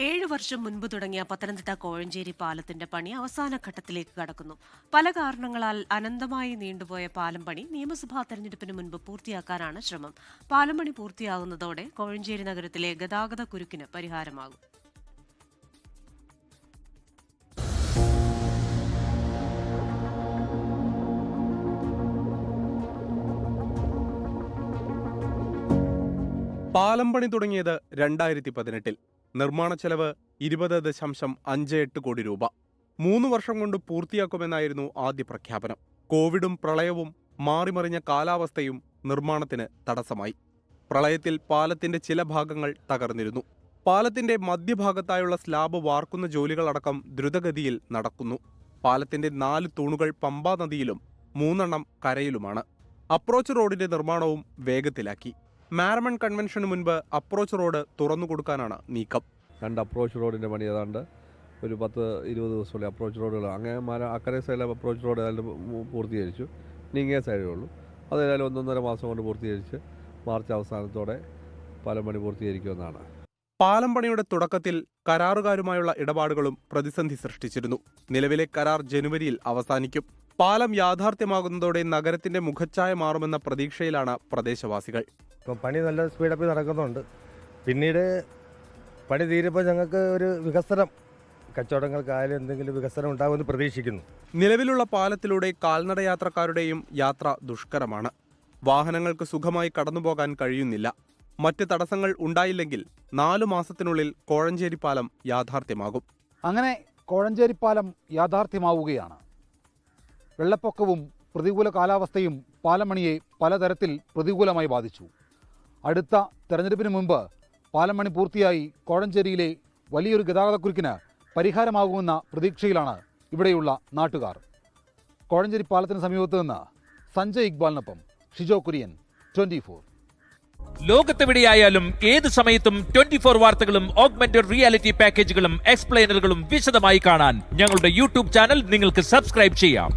7 വർഷം മുൻപ് തുടങ്ങിയ പത്തനംതിട്ട കോഴഞ്ചേരി പാലത്തിന്റെ പണി അവസാന ഘട്ടത്തിലേക്ക് കടക്കുന്നു. പല കാരണങ്ങളാൽ അനന്തമായി നീണ്ടുപോയ പാലം പണി നിയമസഭാ തെരഞ്ഞെടുപ്പിന് മുൻപ് പൂർത്തിയാക്കാനാണ് ശ്രമം. പാലം പണി പൂർത്തിയാകുന്നതോടെ കോഴഞ്ചേരി നഗരത്തിലെ ഗതാഗത കുരുക്കിന് പരിഹാരമാകും. പാലം പണി തുടങ്ങിയത് 2018-ൽ. നിർമ്മാണ ചെലവ് 20.58 കോടി രൂപ. 3 വർഷം കൊണ്ട് പൂർത്തിയാക്കുമെന്നായിരുന്നു ആദ്യ പ്രഖ്യാപനം. കോവിഡും പ്രളയവും മാറിമറിഞ്ഞ കാലാവസ്ഥയും നിർമ്മാണത്തിന് തടസ്സമായി. പ്രളയത്തിൽ പാലത്തിന്റെ ചില ഭാഗങ്ങൾ തകർന്നിരുന്നു. പാലത്തിന്റെ മധ്യഭാഗത്തായുള്ള സ്ലാബ് വാർക്കുന്ന ജോലികളടക്കം ദ്രുതഗതിയിൽ നടക്കുന്നു. പാലത്തിന്റെ 4 തൂണുകൾ പമ്പാ നദിയിലും 3 കരയിലുമാണ്. അപ്രോച്ച് റോഡിന്റെ നിർമ്മാണവും വേഗത്തിലാക്കി. മാരമൺ കൺവെൻഷന് മുൻപ് അപ്രോച്ച് റോഡ് തുറന്നുകൊടുക്കാനാണ് നീക്കം. 2 അപ്രോച്ച് റോഡിൻ്റെ പണി ഏതാണ്ട് ഒരു 10-20 ദിവസമുള്ള അപ്രോച്ച് റോഡുകൾ അങ്ങനെ അക്കരെ സൈഡിലെ അപ്രോച്ച് റോഡ് ഏതാണ്ട് പൂർത്തീകരിച്ചു. ഇങ്ങേ സൈഡേ ഉള്ളൂ. അതേതായാലും 1.5 മാസം കൊണ്ട് പൂർത്തീകരിച്ച് മാർച്ച് അവസാനത്തോടെ പാലം പണി പൂർത്തീകരിക്കുമെന്നാണ്. പാലം പണിയുടെ തുടക്കത്തിൽ കരാറുകാരുമായുള്ള ഇടപാടുകളും പ്രതിസന്ധി സൃഷ്ടിച്ചിരുന്നു. നിലവിലെ കരാർ ജനുവരിയിൽ അവസാനിക്കും. പാലം യാഥാർത്ഥ്യമാകുന്നതോടെ നഗരത്തിന്റെ മുഖച്ഛായ മാറുമെന്ന പ്രതീക്ഷയിലാണ് പ്രദേശവാസികൾ. ഇപ്പം പണി നല്ല സ്പീഡപ്പിൽ നടക്കുന്നുണ്ട്. പിന്നീട് പണി തീരുമ്പോൾ ഞങ്ങൾക്ക് ഒരു വികസനം, കച്ചവടങ്ങൾക്കായാലും എന്തെങ്കിലും വികസനം ഉണ്ടാകുമെന്ന് പ്രതീക്ഷിക്കുന്നു. നിലവിലുള്ള പാലത്തിലൂടെ കാൽനടയാത്രക്കാരുടെയും യാത്ര ദുഷ്കരമാണ്. വാഹനങ്ങൾക്ക് സുഖമായി കടന്നുപോകാൻ കഴിയുന്നില്ല. മറ്റ് തടസ്സങ്ങൾ ഉണ്ടായില്ലെങ്കിൽ 4 മാസത്തിനുള്ളിൽ കോഴഞ്ചേരി പാലം യാഥാർത്ഥ്യമാകും. അങ്ങനെ കോഴഞ്ചേരി പാലം യാഥാർത്ഥ്യമാവുകയാണ്. വെള്ളപ്പൊക്കവും പ്രതികൂല കാലാവസ്ഥയും പാലം പണിയെ പലതരത്തിൽ പ്രതികൂലമായി ബാധിച്ചു. അടുത്ത തെരഞ്ഞെടുപ്പിന് മുമ്പ് പാലം പണി പൂർത്തിയായി കോഴഞ്ചേരിയിലെ വലിയൊരു ഗതാഗതക്കുരുക്കിന് പരിഹാരമാകുമെന്ന പ്രതീക്ഷയിലാണ് ഇവിടെയുള്ള നാട്ടുകാർ. കോഴഞ്ചേരി പാലത്തിന് സമീപത്ത് നിന്ന് സഞ്ജയ് ഇക്ബാലിനൊപ്പം ഷിജോ കുര്യൻ, 24. ലോകത്തെവിടെയായാലും ഏത് സമയത്തും 24 വാർത്തകളും ഓഗ്മെന്റഡ് റിയാലിറ്റി പാക്കേജുകളും എക്സ്പ്ലെയിനറുകളും വിശദമായി കാണാൻ ഞങ്ങളുടെ യൂട്യൂബ് ചാനൽ നിങ്ങൾക്ക് സബ്സ്ക്രൈബ് ചെയ്യാം.